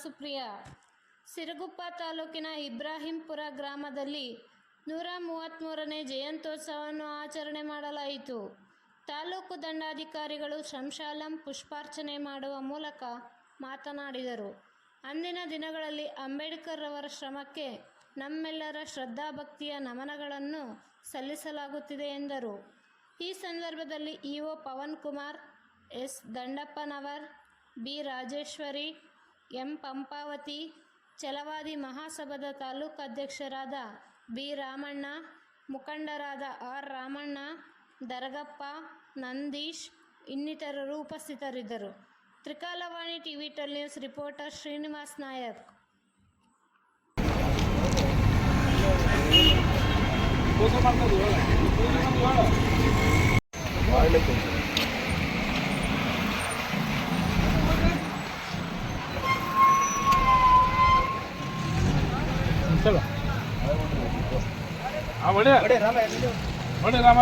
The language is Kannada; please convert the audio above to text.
ಸುಪ್ರಿಯ. ಸಿರುಗುಪ್ಪ ತಾಲೂಕಿನ ಇಬ್ರಾಹಿಂಪುರ ಗ್ರಾಮದಲ್ಲಿ 133ನೇ ಜಯಂತ್ಯೋತ್ಸವವನ್ನು ಆಚರಣೆ ಮಾಡಲಾಯಿತು. ತಾಲೂಕು ದಂಡಾಧಿಕಾರಿಗಳು ಶಂಶಾಲಂ ಪುಷ್ಪಾರ್ಚನೆ ಮಾಡುವ ಮೂಲಕ ಮಾತನಾಡಿದರು. ಅಂದಿನ ದಿನಗಳಲ್ಲಿ ಅಂಬೇಡ್ಕರ್ ಅವರ ಶ್ರಮಕ್ಕೆ ನಮ್ಮೆಲ್ಲರ ಶ್ರದ್ಧಾಭಕ್ತಿಯ ನಮನಗಳನ್ನು ಸಲ್ಲಿಸಲಾಗುತ್ತಿದೆ ಎಂದರು. ಈ ಸಂದರ್ಭದಲ್ಲಿ EO Pavan Kumar, S Dandappanavar, B Rajeshwari, M Pampavathi, Chalavadi ಮಹಾಸಭಾದ ತಾಲೂಕು ಅಧ್ಯಕ್ಷರಾದ ಬಿ ರಾಮಣ್ಣ, ಮುಖಂಡರಾದ ಆರ್ ರಾಮಣ್ಣ, ದರಗಪ್ಪ, ನಂದೀಶ್ ಇನ್ನಿತರರು ಉಪಸ್ಥಿತರಿದ್ದರು. Trikalavani TV 12 news reporter Srinivas Nayak. Rama